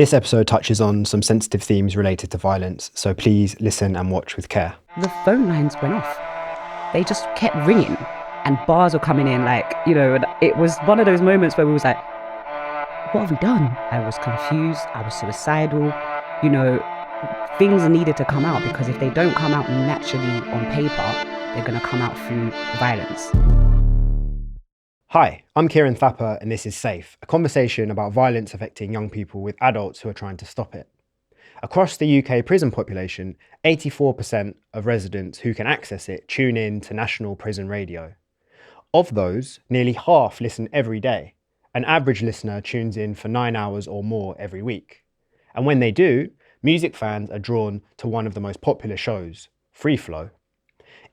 This episode touches on some sensitive themes related to violence, so please listen and watch with care. The phone lines went off. They just kept ringing and bars were coming in and it was one of those moments where we was like, what have we done? I was confused, I was suicidal, things needed to come out because if they don't come out naturally on paper, they're going to come out through violence. Hi, I'm Kieran Thapper and this is Safe, a conversation about violence affecting young people with adults who are trying to stop it. Across the UK prison population, 84% of residents who can access it tune in to national prison radio. Of those, nearly half listen every day. An average listener tunes in for 9 hours or more every week. And when they do, music fans are drawn to one of the most popular shows, Free Flow.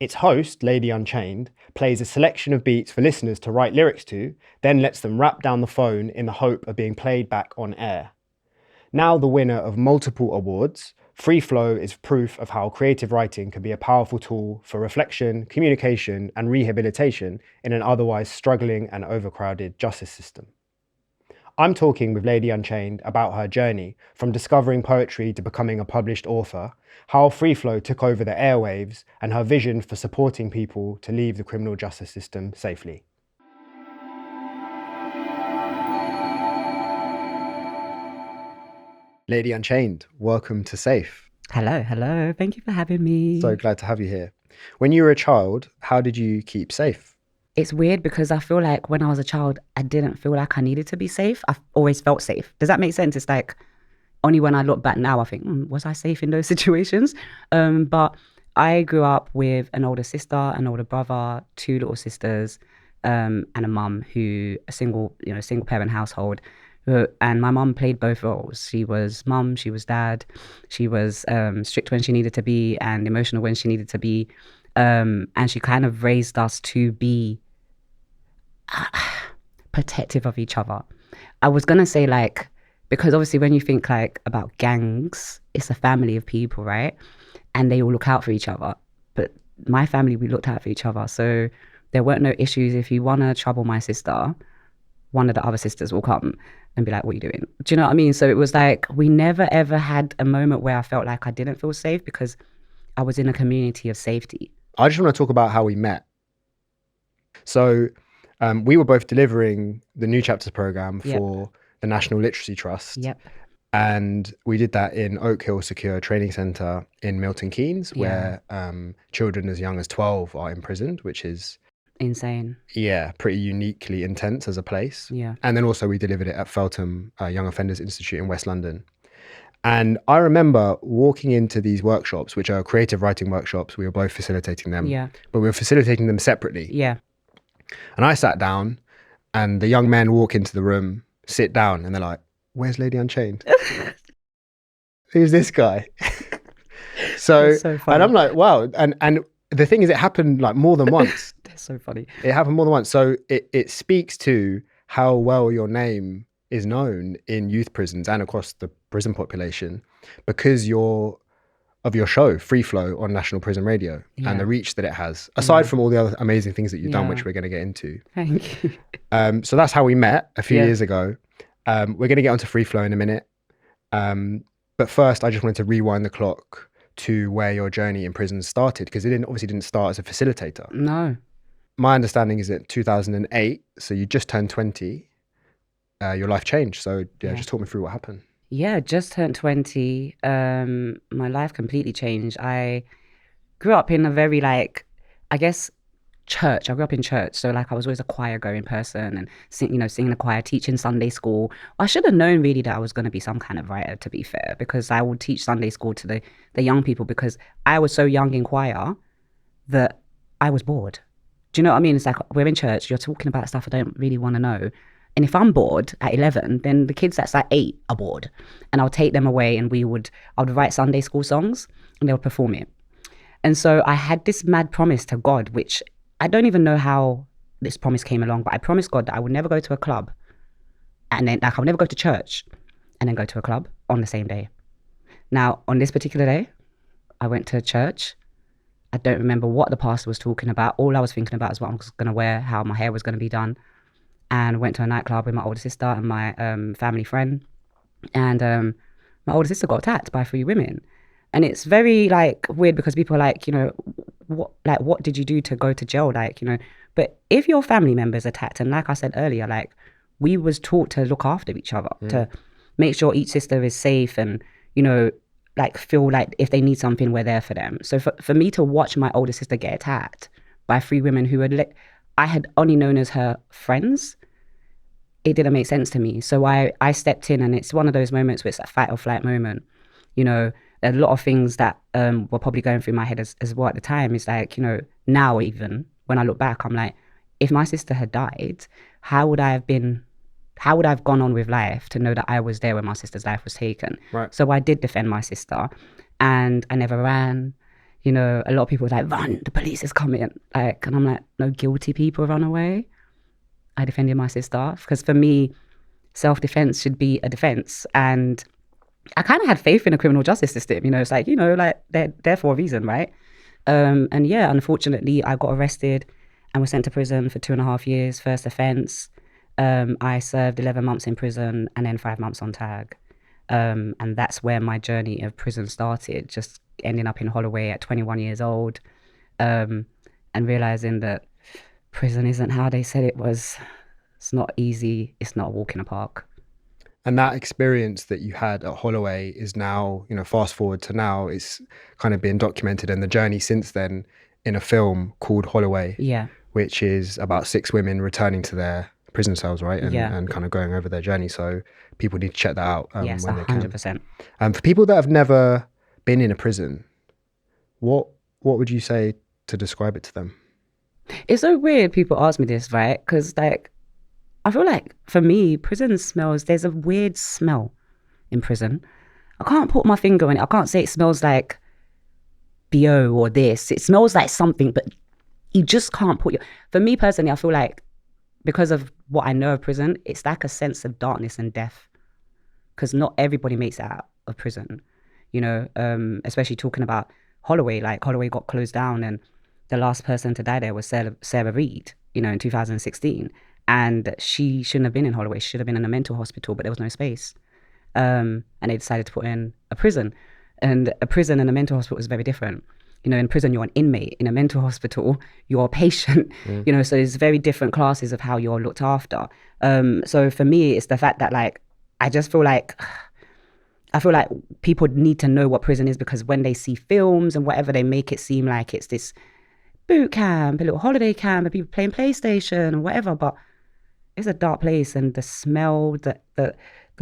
Its host, Lady Unchained, plays a selection of beats for listeners to write lyrics to, then lets them rap down the phone in the hope of being played back on air. Now the winner of multiple awards, Free Flow is proof of how creative writing can be a powerful tool for reflection, communication, and rehabilitation in an otherwise struggling and overcrowded justice system. I'm talking with Lady Unchained about her journey from discovering poetry to becoming a published author, how Free Flow took over the airwaves, and her vision for supporting people to leave the criminal justice system safely. Lady Unchained, welcome to Safe. Hello. Thank you for having me. So glad to have you here. When you were a child, how did you keep safe? It's weird because I feel like when I was a child, I didn't feel like I needed to be safe. I've always felt safe. Does that make sense? It's like only when I look back now, I think, was I safe in those situations? But I grew up with an older sister, an older brother, two little sisters, and a mum a single parent household. And my mum played both roles. She was mum, she was dad. She was strict when she needed to be and emotional when she needed to be. And she kind of raised us to be protective of each other. I was going to say because obviously when you think about gangs, it's a family of people, right? And they all look out for each other. But my family, we looked out for each other. So there weren't no issues. If you want to trouble my sister, one of the other sisters will come and be like, what are you doing? Do you know what I mean? So it was like, we never ever had a moment where I felt like I didn't feel safe because I was in a community of safety. I just want to talk about how we met. So we were both delivering the New Chapters program for the National Literacy Trust. Yep. And we did that in Oak Hill Secure Training Centre in Milton Keynes, where children as young as 12 are imprisoned, which is insane. Yeah, pretty uniquely intense as a place. Yeah. And then also we delivered it at Feltham Young Offenders Institute in West London. And I remember walking into these workshops, which are creative writing workshops. We were both facilitating them, but we were facilitating them separately. Yeah. And I sat down and the young men walk into the room, sit down, and they're like, where's Lady Unchained? Who's this guy? so funny. And I'm like, wow. And the thing is, it happened more than once. That's so funny. It happened more than once. So it speaks to how well your name is known in youth prisons and across the prison population because of your show, Free Flow, on National Prison Radio and the reach that it has, aside from all the other amazing things that you've done, which we're going to get into. Thank you. So that's how we met a few years ago. We're going to get onto Free Flow in a minute. But first, I just wanted to rewind the clock to where your journey in prison started, because it obviously didn't start as a facilitator. No. My understanding is that 2008, so you just turned 20, your life changed. So just talk me through what happened. Yeah, just turned 20. My life completely changed. I grew up in a very church. I grew up in church. So I was always a choir going person and singing the choir, teaching Sunday school. I should have known really that I was going to be some kind of writer, to be fair, because I would teach Sunday school to the young people because I was so young in choir that I was bored. Do you know what I mean? It's like, we're in church, you're talking about stuff I don't really want to know. And if I'm bored at 11, then the kids that's 8 are bored. And I'll take them away and I would write Sunday school songs and they would perform it. And so I had this mad promise to God, which I don't even know how this promise came along, but I promised God that I would never go to a club and then I would never go to church and then go to a club on the same day. Now, on this particular day, I went to church. I don't remember what the pastor was talking about. All I was thinking about is what I was going to wear, how my hair was going to be done. And went to a nightclub with my older sister and my family friend. And my older sister got attacked by three women. And it's very like weird because people are like, what did you do to go to jail? Like, but if your family member's attacked, and like I said earlier, like we was taught to look after each other, to make sure each sister is safe and, you know, like feel like if they need something, we're there for them. So for me to watch my older sister get attacked by three women who I had only known as her friends, it didn't make sense to me. So I stepped in, and it's one of those moments where it's a fight or flight moment. You know, a lot of things that were probably going through my head as well at the time is like, now even when I look back, I'm like, if my sister had died, how would I have been, how would I have gone on with life to know that I was there when my sister's life was taken? Right. So I did defend my sister, and I never ran. A lot of people were like, run, the police is coming. Like, and I'm like, no, guilty people run away. I defended my sister because for me, self-defense should be a defense. And I kind of had faith in the criminal justice system. It's like, like they're there for a reason, right? And yeah, unfortunately, I got arrested and was sent to prison for 2.5 years, first offense. I served 11 months in prison and then 5 months on tag. And that's where my journey of prison started, just ending up in Holloway at 21 years old, and realizing that prison isn't how they said it was. It's not easy. It's not a walk in a park. And that experience that you had at Holloway is now, fast forward to now, it's kind of been documented, and the journey since then in a film called Holloway, Yeah. which is about 6 women returning to their prison cells, right? And, Yeah. and kind of going over their journey. So people need to check that out Yes, when they can. 100%. For people that have never been in a prison, what would you say to describe it to them? It's so weird people ask me this, right? Because, like, I feel like for me, prison smells, there's a weird smell in prison. I can't put my finger on it. I can't say it smells like BO or this. It smells like something, but you just can't put your. For me personally, I feel like because of what I know of prison, it's like a sense of darkness and death. Because not everybody makes it out of prison, especially talking about Holloway. Like Holloway got closed down, and the last person to die there was Sarah Reed, in 2016. And she shouldn't have been in Holloway. She should have been in a mental hospital, but there was no space. And they decided to put in a prison. And a prison and a mental hospital is very different. In prison, you're an inmate. In a mental hospital, you're a patient. So there's very different classes of how you're looked after. So for me, it's the fact that, like, I feel like people need to know what prison is, because when they see films and whatever, they make it seem like it's this boot camp, a little holiday camp, and people playing PlayStation and whatever. But it's a dark place, and the smell, the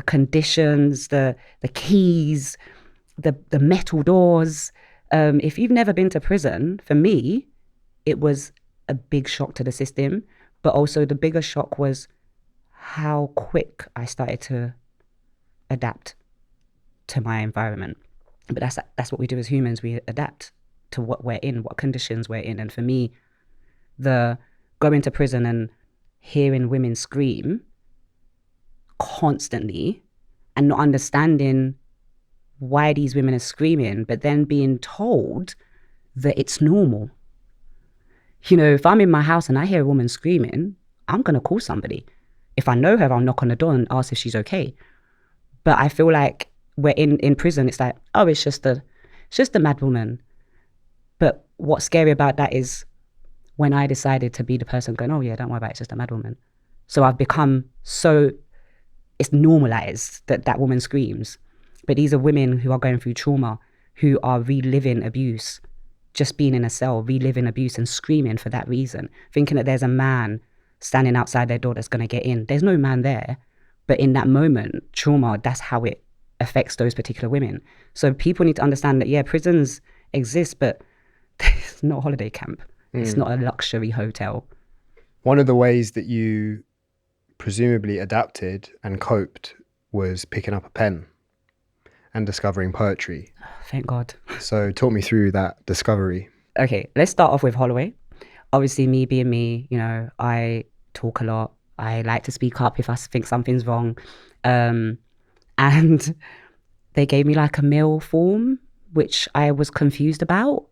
conditions, the keys, the metal doors. If you've never been to prison, for me, it was a big shock to the system. But also the bigger shock was how quick I started to adapt to my environment. But that's what we do as humans. We adapt to what we're in, what conditions we're in. And for me, the going to prison and hearing women scream constantly and not understanding why these women are screaming, but then being told that it's normal. If I'm in my house and I hear a woman screaming, I'm going to call somebody. If I know her, I'll knock on the door and ask if she's okay. But I feel like we're in prison, it's like, oh, it's just a mad woman. But what's scary about that is when I decided to be the person going, oh yeah, don't worry about it, it's just a mad woman. So I've become it's normalized that woman screams. But these are women who are going through trauma, who are reliving abuse, just being in a cell, reliving abuse and screaming for that reason, thinking that there's a man standing outside their door that's going to get in. There's no man there. But in that moment, trauma, that's how it affects those particular women. So people need to understand that, yeah, prisons exist, but it's not a holiday camp. It's not a luxury hotel. One of the ways that you presumably adapted and coped was picking up a pen and discovering poetry. Thank God. So talk me through that discovery. Okay, let's start off with Holloway. Obviously, me being me, I talk a lot. I like to speak up if I think something's wrong. And they gave me like a mail form, which I was confused about.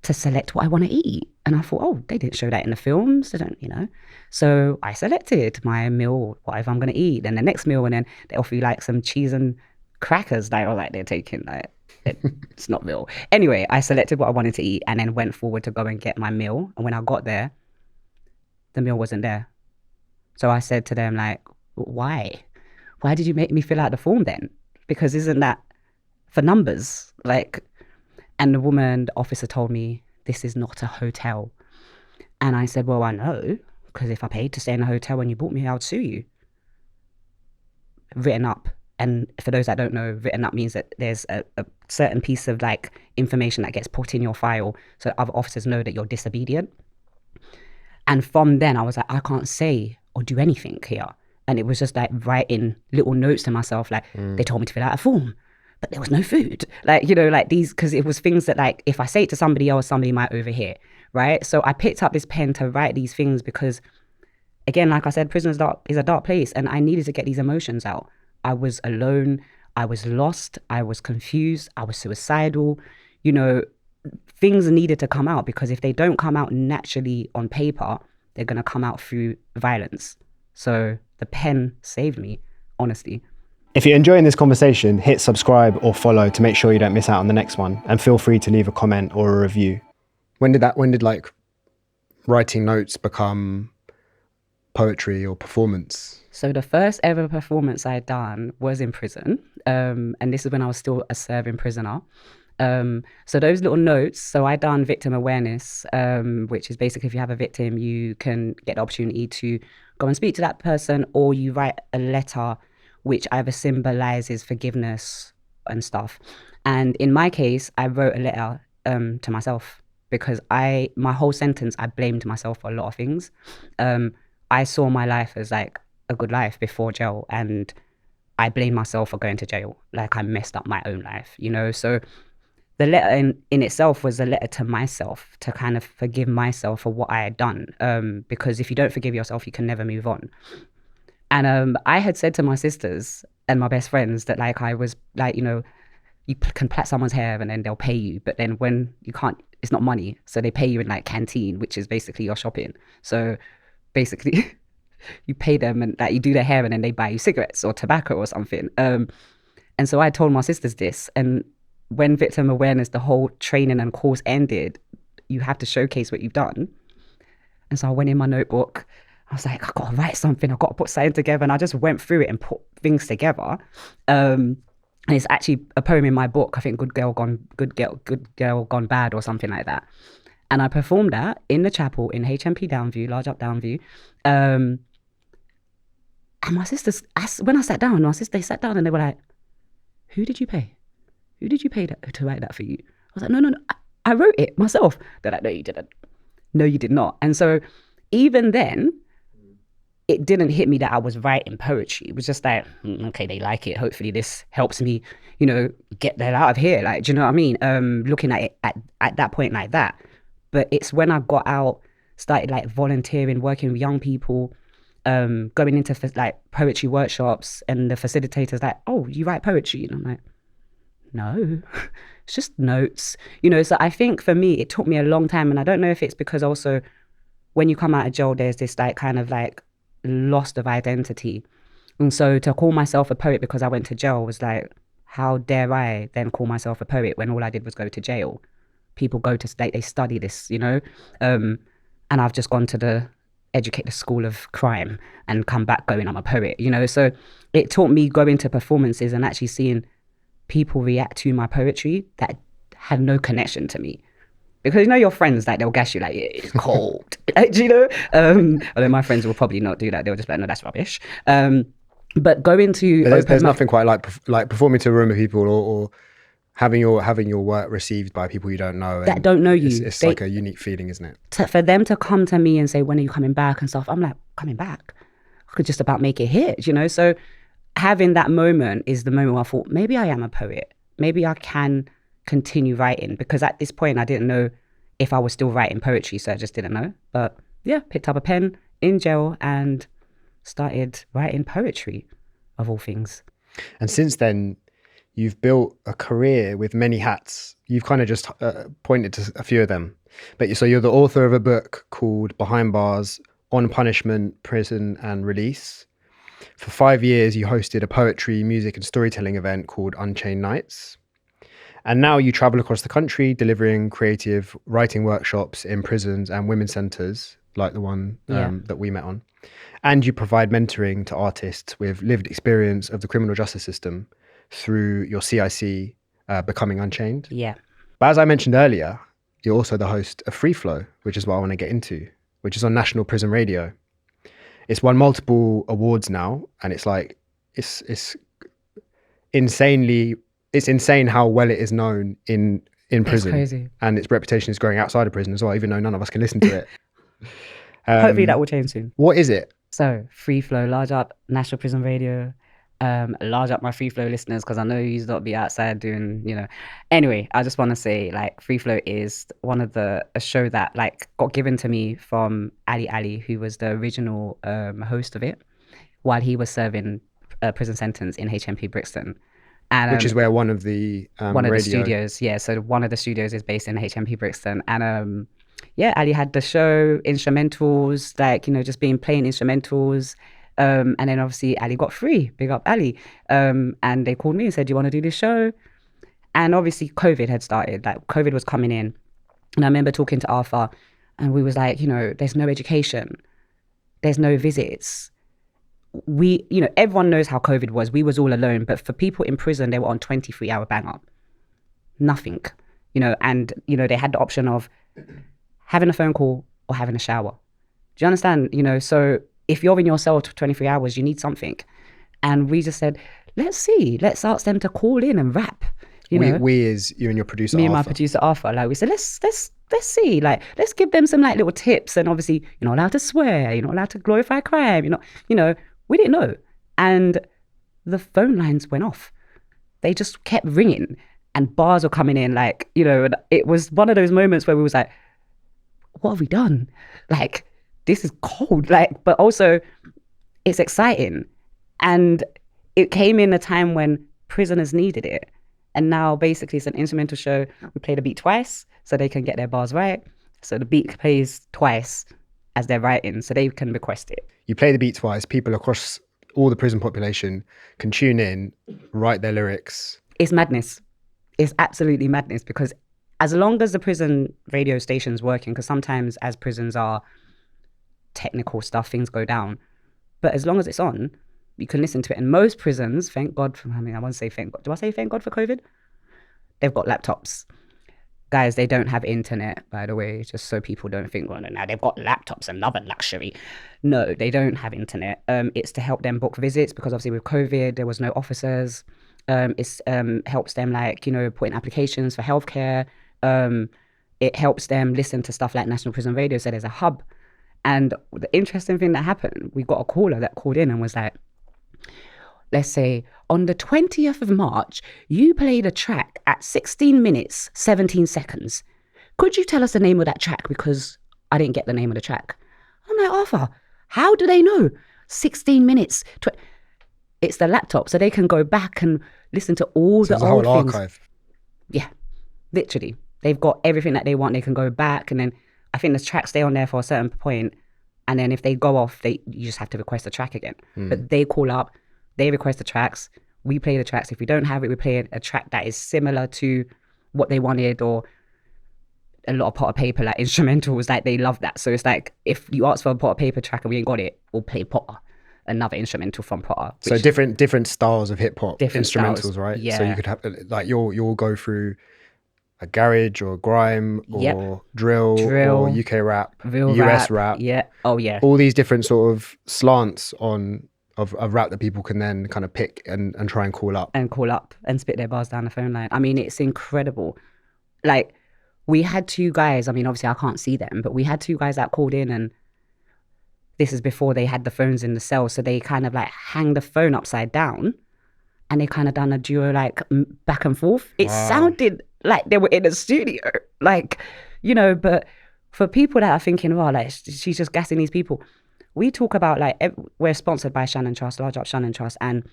to select what I want to eat. And I thought, oh, they didn't show that in the films. They don't, So I selected my meal, whatever I'm going to eat. And the next meal, and then they offer you like some cheese and crackers that are like they're taking. Like, it's not meal. Anyway, I selected what I wanted to eat and then went forward to go and get my meal. And when I got there, the meal wasn't there. So I said to them, like, why? Why did you make me fill out the form then? Because isn't that for numbers? Like, and the officer told me, this is not a hotel. And I said, well, I know, because if I paid to stay in a hotel and you bought me, I would sue you. Written up. And for those that don't know, written up means that there's a certain piece of like information that gets put in your file so that other officers know that you're disobedient. And from then I was like, I can't say or do anything here. And it was just like writing little notes to myself, like they told me to fill out a form, but there was no food. Like, like these, because it was things that like, if I say it to somebody else, somebody might overhear, right? So I picked up this pen to write these things because, again, like I said, prison is a dark place, and I needed to get these emotions out. I was alone, I was lost, I was confused, I was suicidal, things needed to come out, because if they don't come out naturally on paper, they're going to come out through violence. So the pen saved me, honestly. If you're enjoying this conversation, hit subscribe or follow to make sure you don't miss out on the next one, and feel free to leave a comment or a review. When did like writing notes become poetry or performance? So the first ever performance I'd done was in prison. And this is when I was still a serving prisoner. So those little notes, so I done victim awareness, which is basically if you have a victim, you can get the opportunity to go and speak to that person, or you write a letter which either symbolizes forgiveness and stuff. And in my case, I wrote a letter to myself, because my whole sentence, I blamed myself for a lot of things. I saw my life as like a good life before jail, and I blamed myself for going to jail. Like I messed up my own life, So the letter in itself was a letter to myself to kind of forgive myself for what I had done. Because if you don't forgive yourself, you can never move on. And I had said to my sisters and my best friends that like I was like, you can plait someone's hair and then they'll pay you. But then when you can't, it's not money. So they pay you in like canteen, which is basically your shopping. So basically you pay them and like you do their hair and then they buy you cigarettes or tobacco or something. And so I told my sisters this, and when victim awareness, the whole training and course ended, you have to showcase what you've done. And so I went in my notebook. I was like, I got to write something. I got to put something together. And I just went through it and put things together. And it's actually a poem in my book. I think Good Girl Gone Bad or something like that. And I performed that in the chapel in HMP Downview, Large Up Downview. And my sisters, when I sat down, they sat down and they were like, who did you pay? Who did you pay to write that for you? I was like, no, I wrote it myself. They're like, no, you didn't. No, you did not. And so even then, it didn't hit me that I was writing poetry. It was just like, okay, they like it. Hopefully this helps me, get that out of here. Like, do you know what I mean? Looking at it at that point like that. But it's when I got out, started like volunteering, working with young people, going into like poetry workshops, and the facilitator's like, oh, you write poetry? And I'm like, no, it's just notes. So I think for me, it took me a long time. And I don't know if it's because also when you come out of jail, there's this like kind of like loss of identity. And so to call myself a poet because I went to jail was like, how dare I then call myself a poet when all I did was go to jail? People go to they study this, and I've just gone to educate the school of crime and come back going, I'm a poet, So it taught me going to performances and actually seeing people react to my poetry that had no connection to me. Because your friends, like they'll gas you like, yeah, it's cold, although my friends will probably not do that. They'll just be like, no, that's rubbish. But going to there's nothing quite like performing to a room of people or having your work received by people you don't know that don't know you. It's like a unique feeling, isn't it? For them to come to me and say, when are you coming back and stuff? I'm like, coming back? I could just about make it hit, So having that moment is the moment where I thought, maybe I am a poet. Maybe I can continue writing, because at this point I didn't know if I was still writing poetry, so I just didn't know. But yeah, picked up a pen in jail and started writing poetry, of all things. And since then, You've built a career with many hats. You've kind of just pointed to a few of them. But so you're the author of a book called Behind Bars, On Punishment, Prison and Release. For 5 years, you hosted a poetry, music and storytelling event called Unchained Nights. And now you travel across the country delivering creative writing workshops in prisons and women's centres, like the one that we met on. And you provide mentoring to artists with lived experience of the criminal justice system through your CIC, Becoming Unchained. Yeah. But as I mentioned earlier, you're also the host of Free Flow, which is what I want to get into, which is on National Prison Radio. It's won multiple awards now, and it's insane how well it is known in prison. It's crazy. And its reputation is growing outside of prison as well, even though none of us can listen to it. Hopefully that will change soon. What is it? So Free Flow, large up National Prison Radio, large up my Free Flow listeners, because I know you not be outside doing, Anyway, I just want to say, like, Free Flow is one of a show that, like, got given to me from Ali, who was the original host of it, while he was serving a prison sentence in HMP Brixton. And, which is where one of the studios, so one of the studios is based in HMP Brixton. And Ali had the show, instrumentals, like, just playing instrumentals. And then obviously Ali got free, big up Ali. And they called me and said, do you want to do this show? And obviously COVID had started, like COVID was coming in. And I remember talking to Arthur and we was like, there's no education, there's no visits. Everyone knows how COVID was. We was all alone, but for people in prison, they were on 23-hour bang up. Nothing, and, they had the option of having a phone call or having a shower. Do you understand? So if you're in your cell for 23 hours, you need something. And we just said, let's ask them to call in and rap. We is you and your producer, me Arthur. And my producer Arthur, like we said, let's see, like, let's give them some like little tips. And obviously you're not allowed to swear, you're not allowed to glorify crime, we didn't know. And the phone lines went off. They just kept ringing and bars were coming in, like, and it was one of those moments where we was like, what have we done? Like, this is cold, like, but also it's exciting. And it came in a time when prisoners needed it. And now basically it's an instrumental show. We play the beat twice so they can get their bars right. So the beat plays twice as they're writing so they can request it. You play the beat twice, people across all the prison population can tune in, write their lyrics. It's madness. It's absolutely madness, because as long as the prison radio station's working, because sometimes as prisons are technical stuff, things go down. But as long as it's on, you can listen to it. And most prisons, thank God for, I won't say thank God. Do I say thank God for COVID? They've got laptops. Guys, they don't have internet, by the way, just so people don't think, well, now they've got laptops, another luxury. No, they don't have internet. It's to help them book visits, because obviously with COVID, there was no officers. It helps them, like, put in applications for healthcare. It helps them listen to stuff like National Prison Radio, so there's a hub. And the interesting thing that happened, we got a caller that called in and was like, let's say on the 20th of March, you played a track at 16 minutes, 17 seconds. Could you tell us the name of that track? Because I didn't get the name of the track. I'm like, Arthur, how do they know? 16 minutes. It's the laptop, so they can go back and listen to all the old whole things. Archive. Yeah, literally. They've got everything that they want. They can go back, and then I think the tracks stay on there for a certain point, and then if they go off, you just have to request a track again. But they call up, they request the tracks, we play the tracks. If we don't have it, we play a track that is similar to what they wanted, or a lot of pot of paper, like instrumentals, like they love that. So it's like, if you ask for a pot of paper track and we ain't got it, we'll play Potter, another instrumental from Potter. So different styles of hip hop instrumentals, styles, right? yeah. So you could have, like, you'll go through a garage or grime or drill or UK rap, real US rap. Yeah. Oh yeah. All these different sort of slants of rap that people can then kind of pick and try and call up. And spit their bars down the phone line. I mean, it's incredible. Like, we had two guys, I mean, obviously I can't see them, but we had two guys that called in, and this is before they had the phones in the cell. So they kind of like hang the phone upside down and they kind of done a duo, like back and forth. It sounded like they were in a studio, like, but for people that are thinking, oh, like, she's just gassing these people. We talk about, like, we're sponsored by Shannon Trust, large up Shannon Trust, and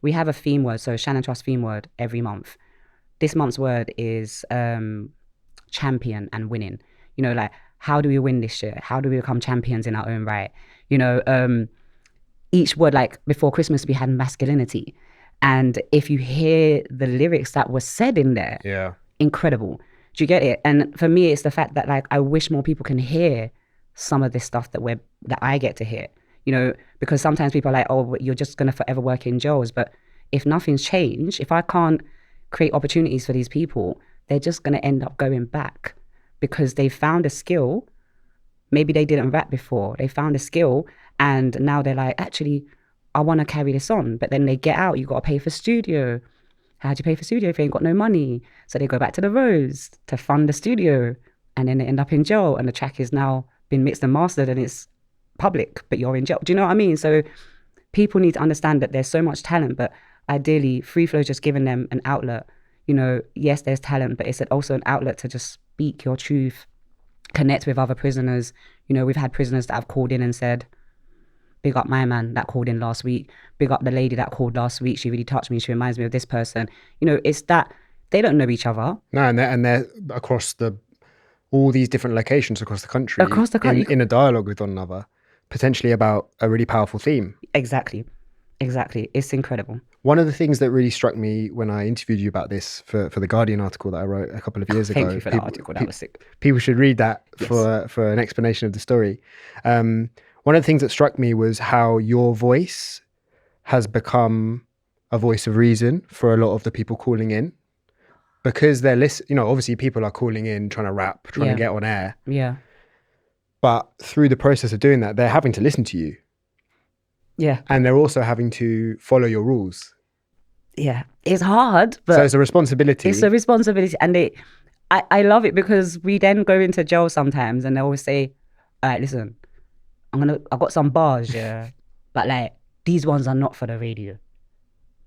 we have a theme word. So Shannon Trust theme word every month. This month's word is champion and winning. You know, like, how do we win this year? How do we become champions in our own right? You know, each word, like before Christmas, we had masculinity. And if you hear the lyrics that were said in there, Yeah. incredible. Do you get it? And for me, it's the fact that, like, I wish more people can hear some of this stuff that I get to hear, you know, because sometimes people are like, oh, you're just going to forever work in jails. But if nothing's changed, if I can't create opportunities for these people, they're just going to end up going back because they found a skill. Maybe they didn't rap before. They found a skill and now they're like, actually, I want to carry this on. But then they get out, you got to pay for studio. How do you pay for studio if you ain't got no money? So they go back to the roads to fund the studio and then they end up in jail and the track is now been mixed and mastered and it's public, but you're in jail. Do you know what I mean? So people need to understand that there's so much talent, but ideally Free Flow is just giving them an outlet. You know, yes, there's talent, but it's also an outlet to just speak your truth, connect with other prisoners. You know, we've had prisoners that have called in and said, big up my man that called in last week. Big up the lady that called last week. She really touched me. She reminds me of this person. You know, it's that they don't know each other. No, and they're across all these different locations across the country. In a dialogue with one another, potentially about a really powerful theme. Exactly. It's incredible. One of the things that really struck me when I interviewed you about this for the Guardian article that I wrote a couple of years ago. Thank you for that article. That was sick. People should read that for an explanation of the story. One of the things that struck me was how your voice has become a voice of reason for a lot of the people calling in, because they're you know, obviously people are calling in, trying to rap, trying to get on air. Yeah. But through the process of doing that, they're having to listen to you. Yeah. And they're also having to follow your rules. Yeah. It's hard, but so it's a responsibility. And I love it because we then go into jail sometimes and they always say, all right, listen, I've got some bars, yeah, but like these ones are not for the radio,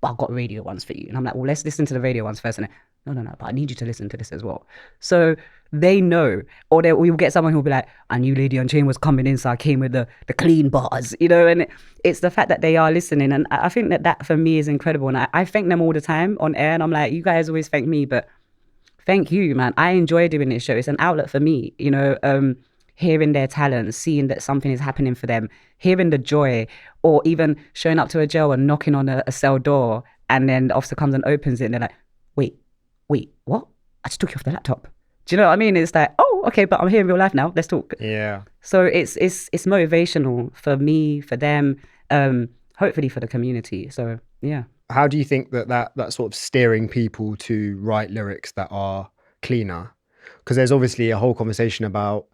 but I've got radio ones for you. And I'm like, well, let's listen to the radio ones first. And no, but I need you to listen to this as well. So they know, or we'll get someone who'll be like, I knew Lady Unchained was coming in, so I came with the clean bars, you know. And it's the fact that they are listening, and I think that for me is incredible. And I thank them all the time on air, and I'm like, you guys always thank me, but thank you, man. I enjoy doing this show. It's an outlet for me, you know. Hearing their talent, seeing that something is happening for them, hearing the joy, or even showing up to a jail and knocking on a cell door, and then the officer comes and opens it, and they're like, wait, what? I just took you off the laptop. Do you know what I mean? It's like, oh, okay, but I'm here in real life now. Let's talk. Yeah. So it's motivational for me, for them, hopefully for the community. So yeah. How do you think that sort of steering people to write lyrics that are cleaner? Because there's obviously a whole conversation about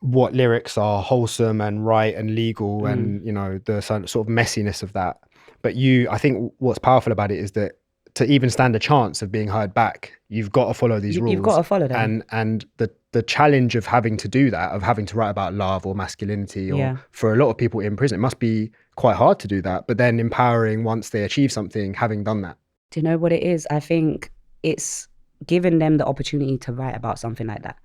what lyrics are wholesome and right and legal and, you know, the sort of messiness of that. But I think what's powerful about it is that to even stand a chance of being heard back, you've got to follow these rules. You've got to follow them. And the challenge of having to do that, of having to write about love or masculinity, or for a lot of people in prison, it must be quite hard to do that. But then empowering once they achieve something, having done that. Do you know what it is? I think it's giving them the opportunity to write about something like that.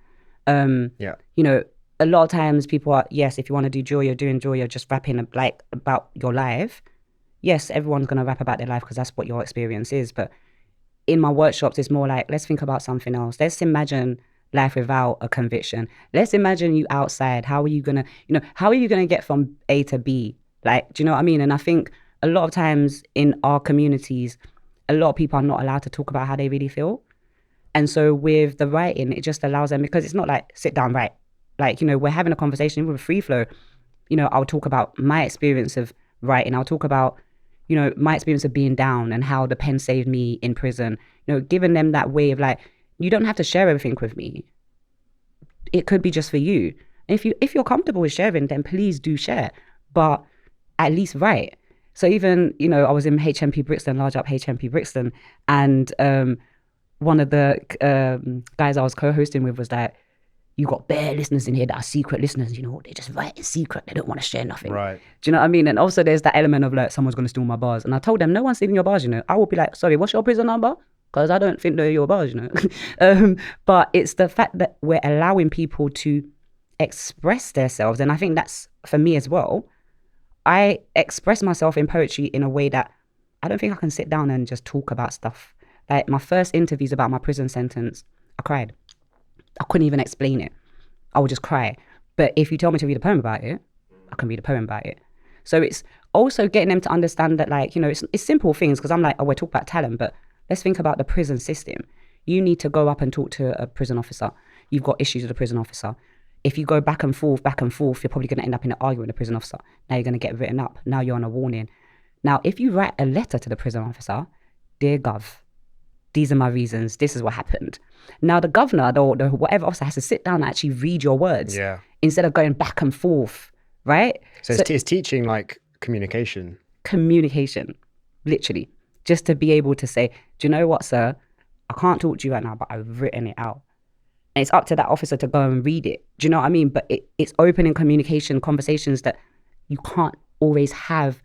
You know, a lot of times people are, yes, if you want to do joy, you're doing joy, you're just rapping like about your life. Yes, everyone's going to rap about their life because that's what your experience is. But in my workshops, it's more like, let's think about something else. Let's imagine life without a conviction. Let's imagine you outside. How are you going to get from A to B? Like, do you know what I mean? And I think a lot of times in our communities, a lot of people are not allowed to talk about how they really feel. And so with the writing, it just allows them, because it's not like sit down, write. Like, you know, we're having a conversation with Free Flow. You know, I'll talk about my experience of writing. I'll talk about, you know, my experience of being down and how the pen saved me in prison. You know, giving them that way of like, you don't have to share everything with me. It could be just for you. And if you're comfortable with sharing, then please do share. But at least write. So even, you know, I was in HMP Brixton, large up HMP Brixton, and one of the guys I was co-hosting with was like, you got bare listeners in here that are secret listeners, you know, they just write in secret, they don't want to share nothing. Right. Do you know what I mean? And also there's that element of like, someone's going to steal my bars. And I told them, no one's stealing your bars, you know. I will be like, sorry, what's your prison number? Because I don't think they're your bars, you know. But it's the fact that we're allowing people to express themselves. And I think that's, for me as well, I express myself in poetry in a way that I don't think I can sit down and just talk about stuff. Like my first interviews about my prison sentence, I cried. I couldn't even explain it. I would just cry. But if you tell me to read a poem about it, I can read a poem about it. So it's also getting them to understand that, like, you know, it's simple things, because I'm like, oh, we're talking about talent, but let's think about the prison system. You need to go up and talk to a prison officer. You've got issues with a prison officer. If you go back and forth, you're probably going to end up in an argument with a prison officer. Now you're going to get written up. Now you're on a warning. Now, if you write a letter to the prison officer, dear Gov, these are my reasons. This is what happened. Now the governor, the whatever officer has to sit down and actually read your words instead of going back and forth, right? So it's teaching like communication. Communication, literally. Just to be able to say, do you know what, sir? I can't talk to you right now, but I've written it out. And it's up to that officer to go and read it. Do you know what I mean? But it's opening communication, conversations that you can't always have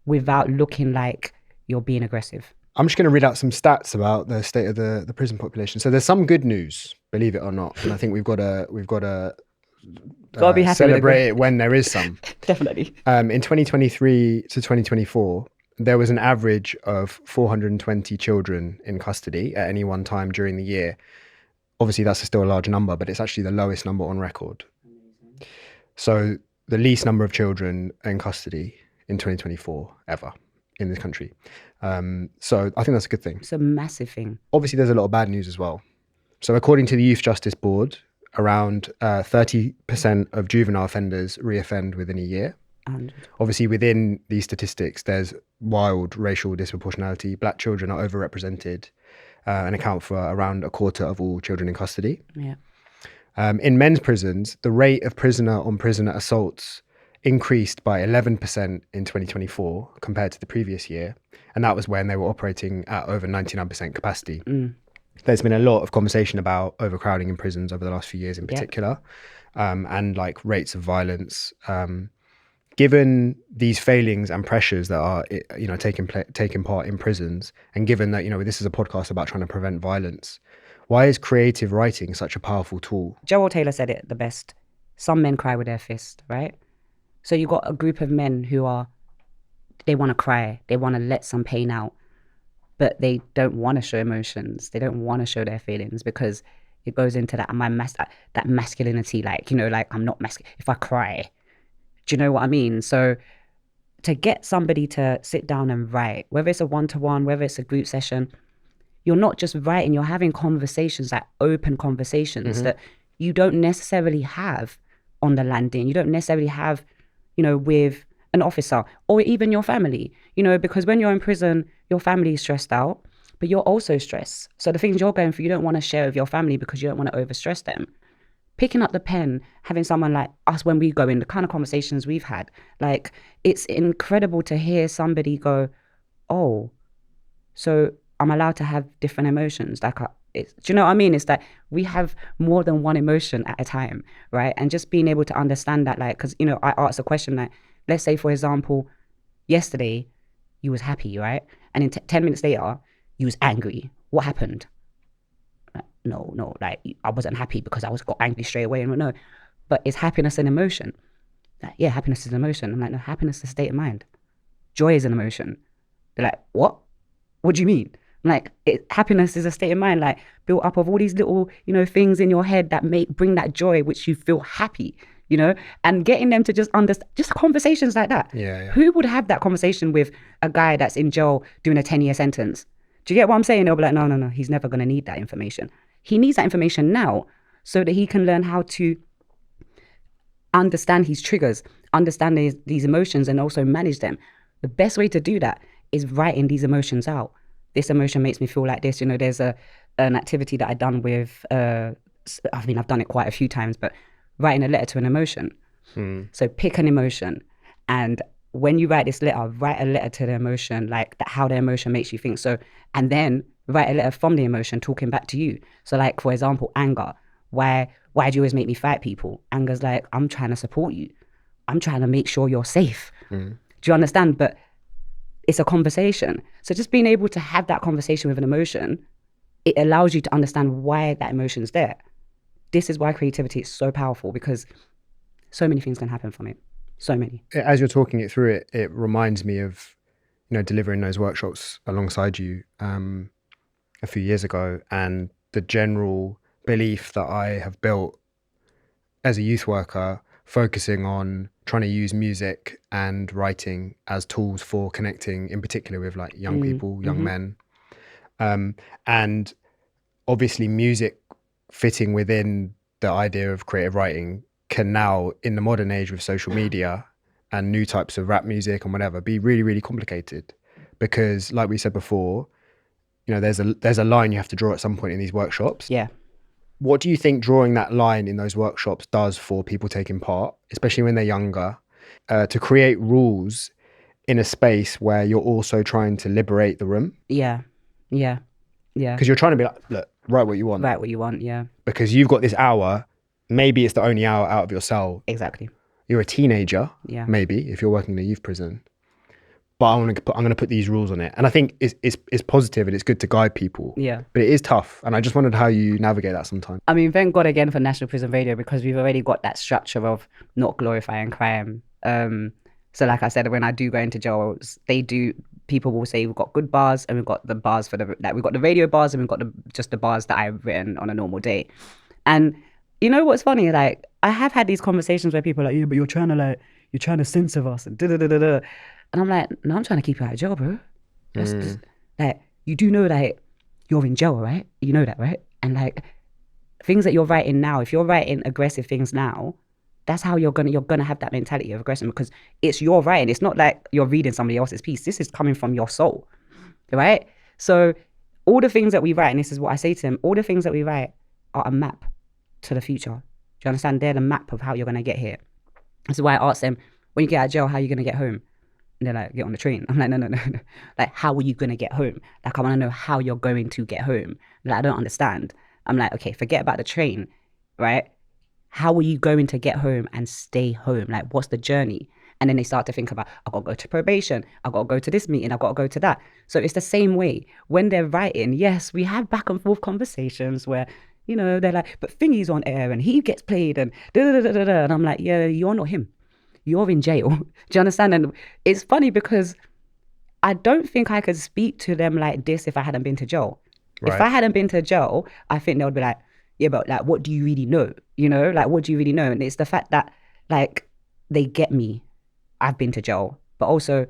without looking like you're being aggressive. I'm just going to read out some stats about the state of the prison population. So there's some good news, believe it or not, and I think we've got to be happy celebrate it when there is some. Definitely. In 2023 to 2024, there was an average of 420 children in custody at any one time during the year. Obviously, that's still a large number, but it's actually the lowest number on record. So the least number of children in custody in 2024 ever in this country. So I think that's a good thing. It's a massive thing. Obviously, there's a lot of bad news as well. So according to the Youth Justice Board, around 30% of juvenile offenders reoffend within a year. 100. Obviously, within these statistics, there's wild racial disproportionality. Black children are overrepresented and account for around a quarter of all children in custody. Yeah. In men's prisons, the rate of prisoner-on-prisoner assaults increased by 11% in 2024 compared to the previous year. And that was when they were operating at over 99% capacity. There's been a lot of conversation about overcrowding in prisons over the last few years in particular, and like rates of violence. Given these failings and pressures that are, you know, taking part in prisons, and given that, you know, this is a podcast about trying to prevent violence, why is creative writing such a powerful tool? Joel Taylor said it the best. Some men cry with their fist, right? So you got a group of men who they want to cry, they want to let some pain out, but they don't want to show emotions. They don't want to show their feelings because it goes into that that masculinity, like, you know, like I'm not masculine if I cry. Do you know what I mean? So to get somebody to sit down and write, whether it's a one-to-one, whether it's a group session, you're not just writing, you're having conversations, like open conversations that you don't necessarily have on the landing. You don't necessarily have, you know, with an officer or even your family, you know, because when you're in prison, your family is stressed out, but you're also stressed. So the things you're going through, you don't want to share with your family because you don't want to overstress them. Picking up the pen, having someone like us when we go in, the kind of conversations we've had, like it's incredible to hear somebody go, oh, so I'm allowed to have different emotions. Like, do you know what I mean? It's that we have more than one emotion at a time, right? And just being able to understand that, like, because, you know, I asked a question like, let's say, for example, yesterday you was happy, right? And in 10 minutes later, you was angry. What happened? No, like I wasn't happy because I got angry straight away. And no, but is happiness an emotion? Like, yeah, happiness is an emotion. I'm like, no, happiness is a state of mind. Joy is an emotion. They're like, what? What do you mean? I'm like, happiness is a state of mind, like built up of all these little, you know, things in your head that bring that joy, which you feel happy, you know, and getting them to just understand, just conversations like that. Yeah. Who would have that conversation with a guy that's in jail doing a 10-year sentence? Do you get what I'm saying? They'll be like, no, he's never going to need that information. He needs that information now so that he can learn how to understand his triggers, understand these emotions, and also manage them. The best way to do that is writing these emotions out. This emotion makes me feel like this. You know, there's an activity that I've done with, I've done it quite a few times, but writing a letter to an emotion. So pick an emotion, and when you write this letter, write a letter to the emotion, like how the emotion makes you think. So, and then write a letter from the emotion talking back to you. So like, for example, anger. Why do you always make me fight people? Anger's like, I'm trying to support you. I'm trying to make sure you're safe. Do you understand? But it's a conversation. So just being able to have that conversation with an emotion, it allows you to understand why that emotion's there. This is why creativity is so powerful, because so many things can happen from it. So many. As you're talking it through, it reminds me of, delivering those workshops alongside you a few years ago, and the general belief that I have built as a youth worker, focusing on trying to use music and writing as tools for connecting, in particular with like young people, young men, and obviously music fitting within the idea of creative writing can now, in the modern age with social media and new types of rap music and whatever, be really, really complicated. Because like we said before, there's a line you have to draw at some point in these workshops. Yeah. What do you think drawing that line in those workshops does for people taking part, especially when they're younger, to create rules in a space where you're also trying to liberate the room? Yeah. Because you're trying to be like, look, write what you want. Write what you want, yeah. Because you've got this hour, maybe it's the only hour out of your cell. Exactly. You're a teenager, Yeah. maybe, if you're working in a youth prison. But I'm going to put these rules on it. And I think it's positive and it's good to guide people. Yeah. But it is tough. And I just wondered how you navigate that sometimes. I mean, thank God again for National Prison Radio, because we've already got that structure of not glorifying crime. So like I said, when I do go into jails, people will say we've got good bars and we've got the bars we've got the radio bars and we've got just the bars that I've written on a normal day. And you know what's funny? Like, I have had these conversations where people are like, yeah, but you're trying to censor us and da-da-da-da-da. And I'm like, no, I'm trying to keep you out of jail, bro. Just, like, you do know that you're in jail, right? You know that, right? And like, things that you're writing now, if you're writing aggressive things now, that's how you're gonna have that mentality of aggression, because it's your writing. It's not like you're reading somebody else's piece. This is coming from your soul, right? So all the things that we write, and this is what I say to them, all the things that we write are a map to the future. Do you understand? They're the map of how you're gonna get here. This is why I ask them, when you get out of jail, how are you gonna get home? And they're like, get on the train. I'm like, no. Like, how are you going to get home? Like, I want to know how you're going to get home. Like, I don't understand. I'm like, okay, forget about the train, right? How are you going to get home and stay home? Like, what's the journey? And then they start to think about, I've got to go to probation. I've got to go to this meeting. I've got to go to that. So it's the same way. When they're writing, yes, we have back and forth conversations where, they're like, but Thingy's on air and he gets played and da-da-da-da-da. And I'm like, yeah, you're not him. You're in jail. Do you understand? And it's funny because I don't think I could speak to them like this if I hadn't been to jail. Right. If I hadn't been to jail, I think they would be like, yeah, but like, what do you really know? Like, what do you really know? And it's the fact that, like, they get me. I've been to jail, but also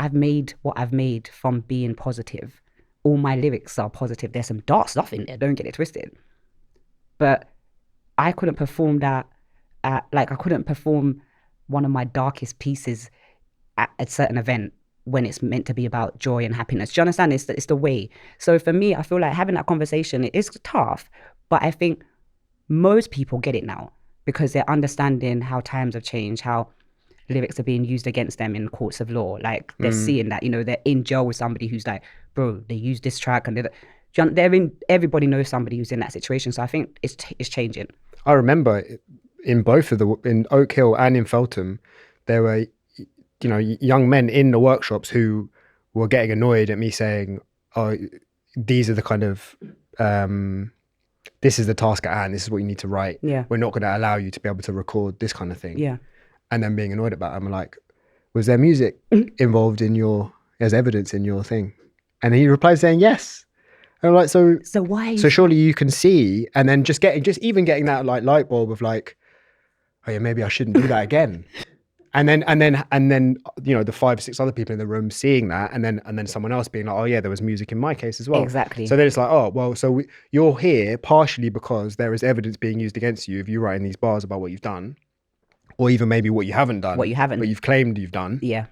I've made what I've made from being positive. All my lyrics are positive. There's some dark stuff in there. Don't get it twisted. But I couldn't perform that. I couldn't perform one of my darkest pieces at a certain event when it's meant to be about joy and happiness. Do you understand? It's the way. So for me, I feel like having that conversation, it is tough, but I think most people get it now because they're understanding how times have changed, how lyrics are being used against them in courts of law. Like, they're seeing that, they're in jail with somebody who's like, bro, they used this track and everybody knows somebody who's in that situation. So I think it's changing. I remember in both of in Oak Hill and in Feltham, there were, young men in the workshops who were getting annoyed at me saying, oh, these are the kind of, this is the task at hand. This is what you need to write. Yeah. We're not going to allow you to be able to record this kind of thing. Yeah. And then being annoyed about it. I'm like, was there music involved as evidence in your thing? And he replied saying yes. And I'm like, so why? So surely you can see, and then just even getting that like light bulb of like, oh yeah, maybe I shouldn't do that again. And then the 5 or 6 other people in the room seeing that, and then someone else being like, oh yeah, there was music in my case as well. Exactly. So then it's like, oh well, so you're here partially because there is evidence being used against you of you writing these bars about what you've done, or even maybe what you haven't done, but you've claimed you've done. Yeah.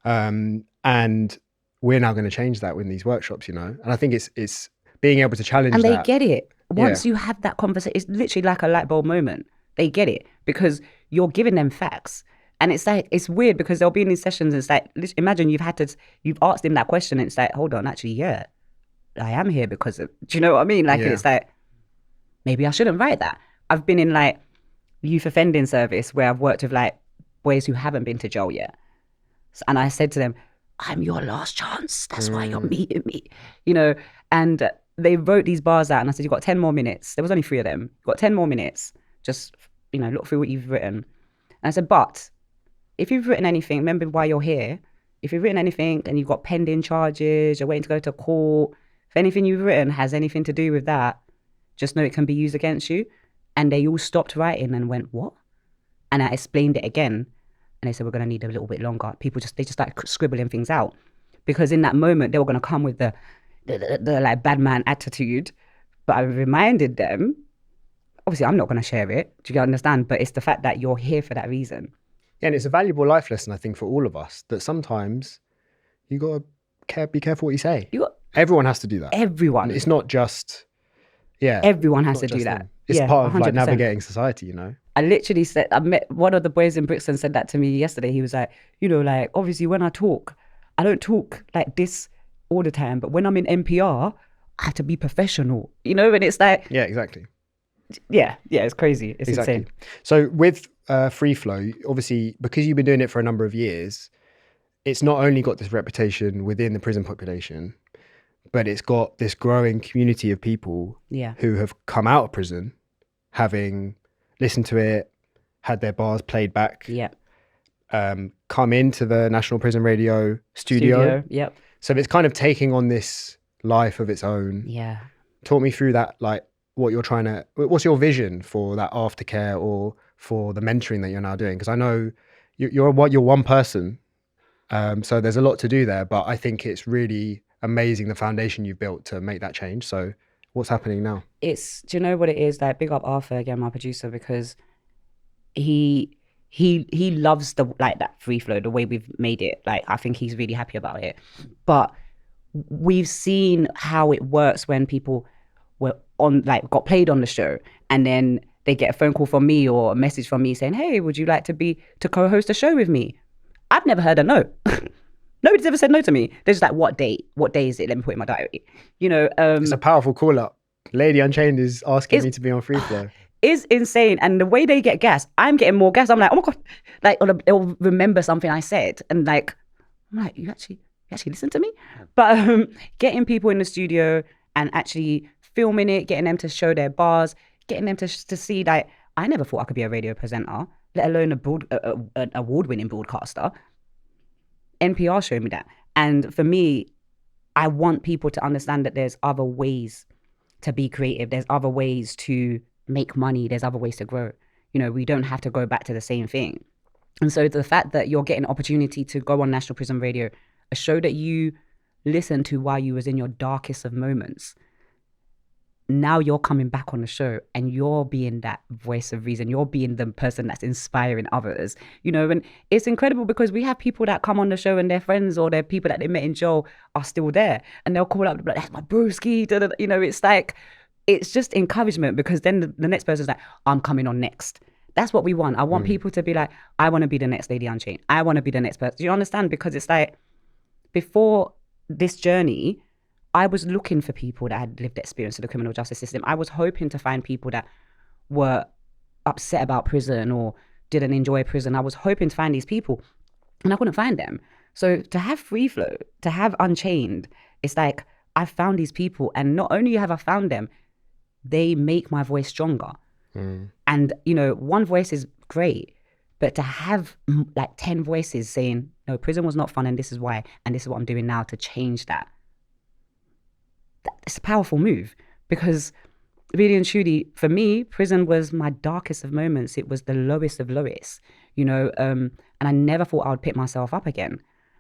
And we're now going to change that with these workshops, and I think it's being able to challenge and that. And they get it. Once you have that conversation, it's literally like a light bulb moment. They get it because you're giving them facts. And it's like, it's weird because they'll be in these sessions and it's like, imagine you've asked him that question and it's like, hold on, actually, yeah, I am here because of, do you know what I mean? Like, It's like, maybe I shouldn't write that. I've been in like youth offending service where I've worked with like boys who haven't been to jail yet. And I said to them, I'm your last chance. That's why you're meeting me, and they wrote these bars out and I said, you've got 10 more minutes. There was only 3 of them. You've got 10 more minutes. Just, look through what you've written. And I said, but if you've written anything, remember why you're here. if you've written anything and you've got pending charges, you're waiting to go to court, if anything you've written has anything to do with that, just know it can be used against you. And they all stopped writing and went, what? And I explained it again. And they said, we're going to need a little bit longer. They just started scribbling things out. Because in that moment, they were going to come with the like bad man attitude. But I reminded them, obviously, I'm not going to share it. Do you understand? But it's the fact that you're here for that reason. Yeah, and it's a valuable life lesson, I think, for all of us, that sometimes you got to be careful what you say. Everyone has to do that. Everyone. And it's not just, everyone has to do that. Them. It's part of 100%. Like navigating society, you know? I literally said, I met one of the boys in Brixton said that to me yesterday. He was like, you know, like, obviously when I talk, I don't talk like this all the time, but when I'm in NPR, I have to be professional, you know? And it's like... Yeah, exactly. Yeah, it's crazy. It's insane. So with Free Flow, obviously, because you've been doing it for a number of years, it's not only got this reputation within the prison population, but it's got this growing community of people who have come out of prison, having listened to it, had their bars played back, come into the National Prison Radio studio. So it's kind of taking on this life of its own. Yeah. Talk me through that, like what's your vision for that aftercare or for the mentoring that you're now doing? Because I know you're one person, so there's a lot to do there, but I think it's really amazing the foundation you've built to make that change. So what's happening now? Do you know what it is? Like, big up Arthur again, my producer, because he loves that Free Flow, the way we've made it. Like, I think he's really happy about it. But we've seen how it works when people got played on the show, and then they get a phone call from me or a message from me saying, hey, would you like to co-host a show with me? I've never heard a no. Nobody's ever said no to me. They're just like, what day is it? Let me put it in my diary. You know, it's a powerful call up. Lady Unchained is asking me to be on Free Flow. It's insane. And the way they get gas, I'm getting more gas. I'm like, oh my God, like, they'll remember something I said. And like, I'm like, you actually listen to me? But getting people in the studio and actually filming it, getting them to show their bars, getting them to see that I never thought I could be a radio presenter, let alone an award-winning broadcaster. NPR showed me that. And for me, I want people to understand that there's other ways to be creative. There's other ways to make money. There's other ways to grow. You know, we don't have to go back to the same thing. And so the fact that you're getting an opportunity to go on National Prison Radio, a show that you listened to while you was in your darkest of moments, now you're coming back on the show and you're being that voice of reason. You're being the person that's inspiring others, you know, and it's incredible because we have people that come on the show and their friends or their people that they met in jail are still there, and they'll call up, like, that's my broski, you know. It's like, it's just encouragement, because then the next person's like, I'm coming on next. That's what we want. I want people to be like, I want to be the next Lady Unchained. I want to be the next person. Do you understand? Because it's like, before this journey, I was looking for people that had lived experience of the criminal justice system. I was hoping to find people that were upset about prison or didn't enjoy prison. I was hoping to find these people, and I couldn't find them. So to have Free Flow, to have Unchained, it's like, I found these people, and not only have I found them, they make my voice stronger. And, you know, one voice is great, but to have like 10 voices saying, no, prison was not fun, and this is why, and this is what I'm doing now to change that. It's a powerful move, because really and truly, for me, prison was my darkest of moments. It was the lowest of lowest, you know, and I never thought I would pick myself up again.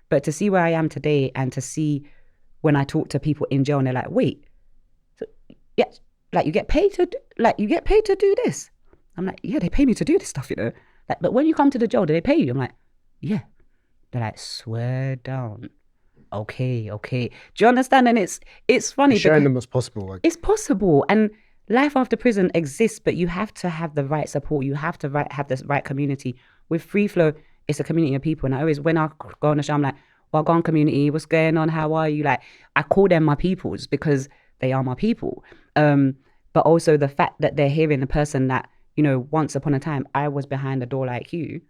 But to see where I am today, and to see when I talk to people in jail and they're like, wait, so, yeah, like you get paid to do this. I'm like, yeah, they pay me to do this stuff, you know. Like, but when you come to the jail, do they pay you? I'm like, yeah. They're like, swear down. Okay. Do you understand? And it's funny. You're showing them what's possible. It's possible. And life after prison exists, but you have to have the right support. You have to have the right community. With Free Flow, it's a community of people. And I always, when I go on the show, I'm like, well, go on community, what's going on? How are you? Like, I call them my peoples because they are my people. But also the fact that they're hearing the person that, you know, once upon a time, I was behind the door like you.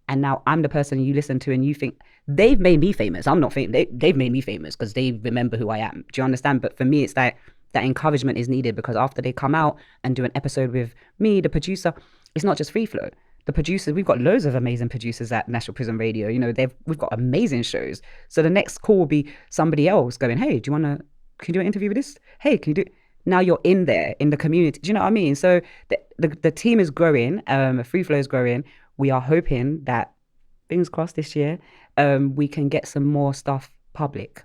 And now I'm the person you listen to and you think, they've made me famous. I'm not famous. They've made me famous because they remember who I am. Do you understand? But for me, it's like that encouragement is needed, because after they come out and do an episode with me, the producer, it's not just Free Flow. the producers, we've got loads of amazing producers at National Prison Radio. You know, we've got amazing shows. So the next call will be somebody else going, hey, can you do an interview with this? Hey, can you do? Now you're in there in the community. Do you know what I mean? So the team is growing. Free Flow is growing. We are hoping that, fingers crossed, this year, we can get some more stuff public,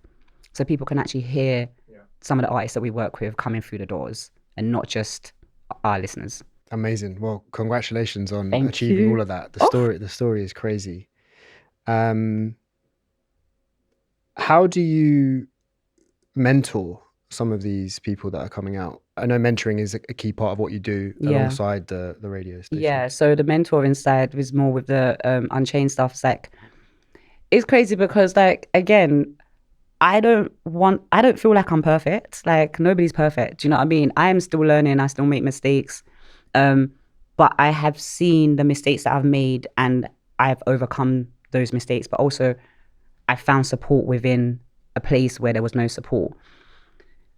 so people can actually hear some of the artists that we work with coming through the doors, and not just our listeners. Amazing. Well, congratulations on Thank achieving you. all of that. The story is crazy. How do you mentor some of these people that are coming out? I know mentoring is a key part of what you do alongside the radio station. Yeah, so the mentoring side was more with the Unchained stuff. It's like, it's crazy because, like, again, I don't feel like I'm perfect. Like, nobody's perfect. Do you know what I mean? I am still learning. I still make mistakes. But I have seen the mistakes that I've made, and I've overcome those mistakes. But also, I found support within a place where there was no support.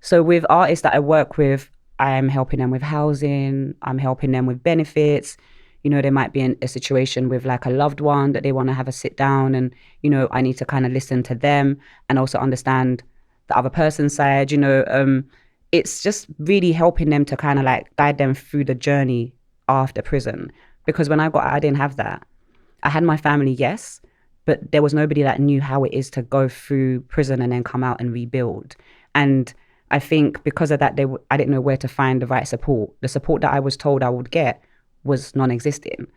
So with artists that I work with, I'm helping them with housing. I'm helping them with benefits. You know, they might be in a situation with like a loved one that they want to have a sit down, and, you know, I need to kind of listen to them and also understand the other person's side. You know, it's just really helping them to kind of like guide them through the journey after prison. Because when I got out, I didn't have that. I had my family, yes, but there was nobody that knew how it is to go through prison and then come out and rebuild. And I think because of that, I didn't know where to find the right support. The support that I was told I would get was non-existent,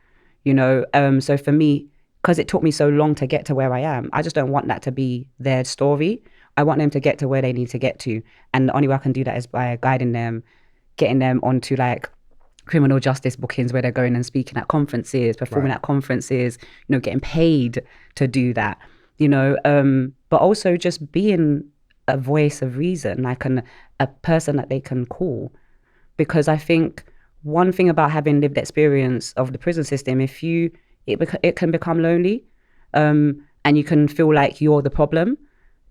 you know. So for me, because it took me so long to get to where I am, I just don't want that to be their story. I want them to get to where they need to get to. And the only way I can do that is by guiding them, getting them onto like criminal justice bookings where they're going and speaking at conferences, performing at conferences, you know, getting paid to do that, you know, but also just being a voice of reason, like a person that they can call. Because I think one thing about having lived experience of the prison system, it can become lonely, and you can feel like you're the problem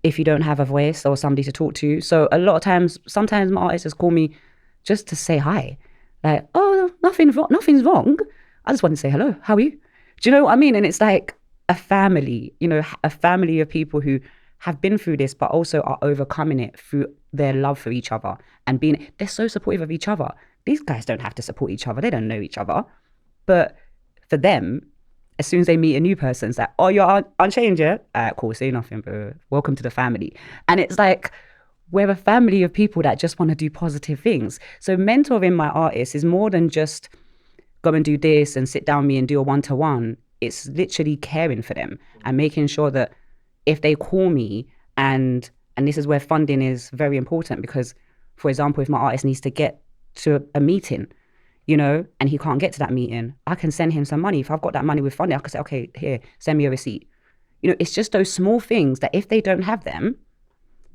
if you don't have a voice or somebody to talk to. So a lot of times, sometimes my artists just call me just to say hi, like, oh, nothing's wrong. I just want to say hello. How are you? Do you know what I mean? And it's like a family, you know, a family of people who have been through this, but also are overcoming it through their love for each other and they're so supportive of each other. These guys don't have to support each other. They don't know each other. But for them, as soon as they meet a new person, it's like, oh, you're Unchained, yeah? All right, cool, say nothing, bro. Welcome to the family. And it's like, we're a family of people that just want to do positive things. So mentoring my artists is more than just go and do this and sit down with me and do a one-to-one. It's literally caring for them and making sure that if they call me, and this is where funding is very important, because, for example, if my artist needs to get to a meeting, you know, and he can't get to that meeting, I can send him some money. If I've got that money with funding, I can say, okay, here, send me a receipt. You know, it's just those small things that if they don't have them,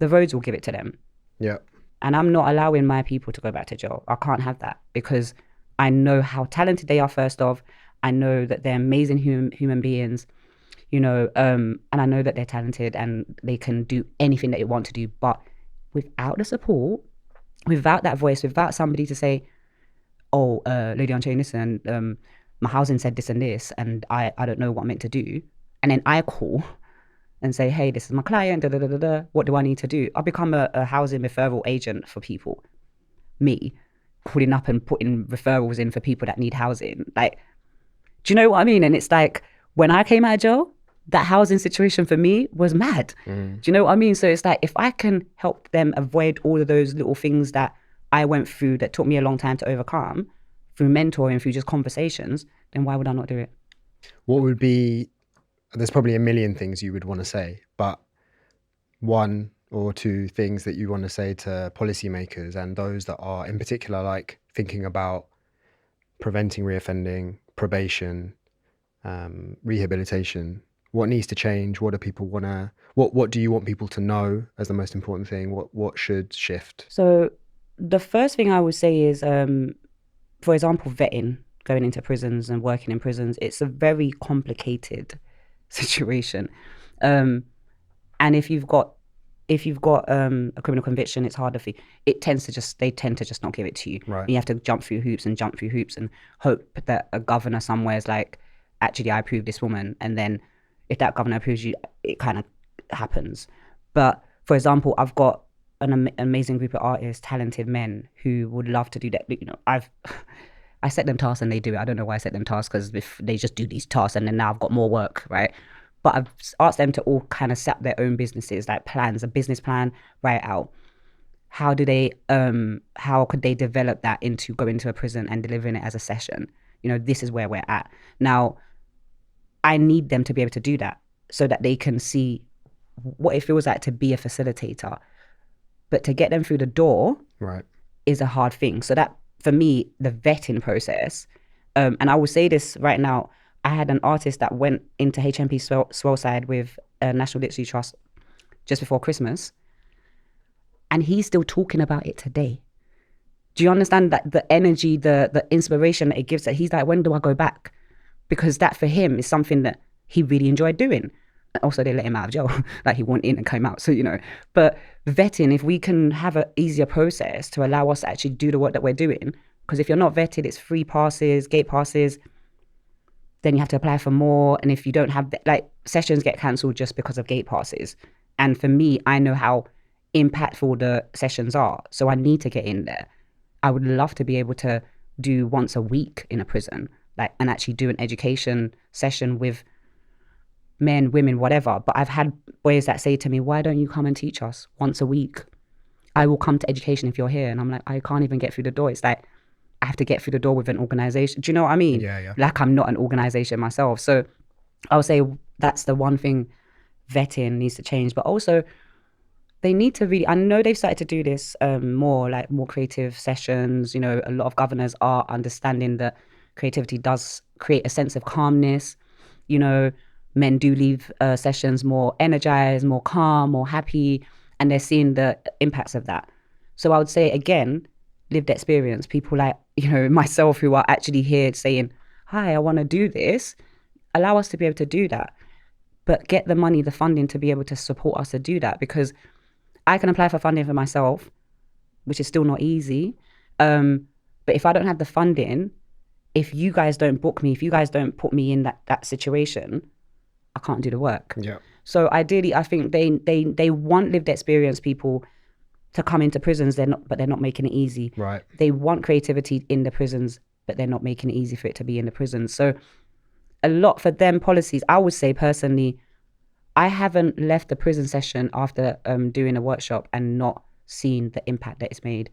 the roads will give it to them. Yeah. And I'm not allowing my people to go back to jail. I can't have that, because I know how talented they are, first off. I know that they're amazing human beings, you know, and I know that they're talented and they can do anything that they want to do. But without the support, without that voice, without somebody to say, oh, Lady Unchained, listen, my housing said this and this, and I don't know what I'm meant to do. And then I call and say, hey, this is my client, da, da, da, da, da. What do I need to do? I'll become a housing referral agent for people. Me, calling up and putting referrals in for people that need housing. Like, do you know what I mean? And it's like, when I came out of jail, that housing situation for me was mad. Do you know what I mean? So it's like, if I can help them avoid all of those little things that I went through that took me a long time to overcome, through mentoring, through just conversations, then why would I not do it? What would be, there's probably a million things you would want to say, but one or two things that you want to say to policymakers and those that are in particular like thinking about preventing reoffending, probation, rehabilitation? What needs to change? What do people want to, what do you want people to know as the most important thing? What should shift? So the first thing I would say is, for example, vetting, going into prisons and working in prisons. It's a very complicated situation. And if you've got a criminal conviction, it's harder for you. They tend to just not give it to you. Right. You have to jump through hoops and hope that a governor somewhere is like, actually I approve this woman, and then if that governor approves you, it kind of happens. But for example, I've got an amazing group of artists, talented men who would love to do that. I set them tasks and they do it. I don't know why I set them tasks, because if they just do these tasks and then now I've got more work, right? But I've asked them to all kind of set up their own businesses, like plans, a business plan, write out. How could they develop that into going to a prison and delivering it as a session? This is where we're at. Now, I need them to be able to do that so that they can see what it feels like to be a facilitator. But to get them through the door is a hard thing. So that, for me, the vetting process, and I will say this right now, I had an artist that went into HMP Swellside with National Literacy Trust just before Christmas, and he's still talking about it today. Do you understand that the energy, the inspiration that it gives, that he's like, when do I go back? Because that for him is something that he really enjoyed doing. Also, they let him out of jail. Like, he went in and came out. So, but vetting, if we can have an easier process to allow us to actually do the work that we're doing, because if you're not vetted, it's free passes, gate passes, then you have to apply for more. And if you don't have, sessions get cancelled just because of gate passes. And for me, I know how impactful the sessions are. So I need to get in there. I would love to be able to do once a week in a prison, and actually do an education session with men, women, whatever. But I've had boys that say to me, why don't you come and teach us once a week? I will come to education if you're here. And I'm like, I can't even get through the door. It's like, I have to get through the door with an organization. Do you know what I mean? Yeah. Like, I'm not an organization myself. So I would say that's the one thing vetting needs to change. But also, they need to really, I know they've started to do this more creative sessions. A lot of governors are understanding that creativity does create a sense of calmness. Men do leave sessions more energized, more calm, more happy, and they're seeing the impacts of that. So I would say, again, lived experience, people like, myself, who are actually here saying, hi, I want to do this, allow us to be able to do that, but get the money, the funding to be able to support us to do that, because I can apply for funding for myself, which is still not easy. But if I don't have the funding, if you guys don't book me, if you guys don't put me in that situation, I can't do the work. Yeah. So ideally, I think they want lived experience people to come into prisons, but they're not making it easy. Right. They want creativity in the prisons, but they're not making it easy for it to be in the prisons. So a lot for them policies, I would say personally, I haven't left the prison session after doing a workshop and not seen the impact that it's made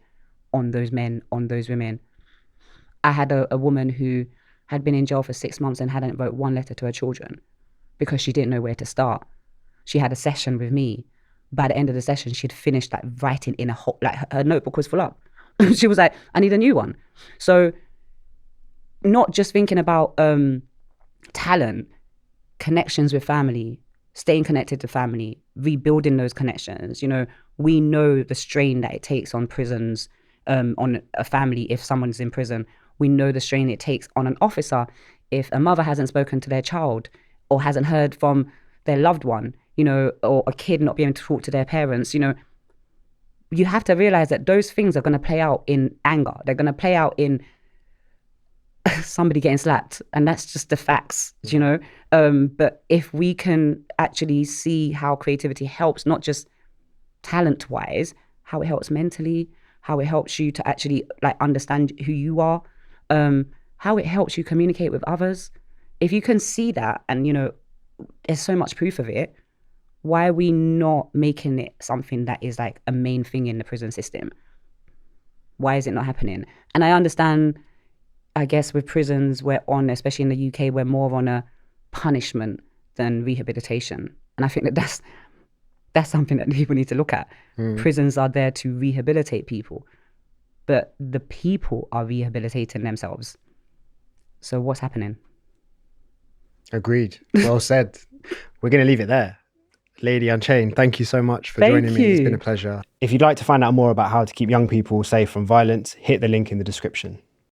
on those men, on those women. I had a woman who had been in jail for 6 months and hadn't wrote one letter to her children because she didn't know where to start. She had a session with me. By the end of the session, she'd finished writing in a whole, her notebook was full up. She was like, I need a new one. So not just thinking about talent, connections with family, staying connected to family, rebuilding those connections. We know the strain that it takes on prisons, on a family if someone's in prison. We know the strain it takes on an officer if a mother hasn't spoken to their child or hasn't heard from their loved one, or a kid not being able to talk to their parents. You have to realize that those things are going to play out in anger. They're going to play out in somebody getting slapped, and that's just the facts, but if we can actually see how creativity helps, not just talent wise, how it helps mentally, how it helps you to actually understand who you are, how it helps you communicate with others. If you can see that, and there's so much proof of it, why are we not making it something that is a main thing in the prison system? Why is it not happening? And I understand, I guess with prisons, especially in the UK, we're more on a punishment than rehabilitation. And I think that's something that people need to look at. Prisons are there to rehabilitate people, but the people are rehabilitating themselves. So what's happening? Agreed. Well said. We're going to leave it there. Lady Unchained, thank you so much for joining me. It's been a pleasure. If you'd like to find out more about how to keep young people safe from violence, hit the link in the description.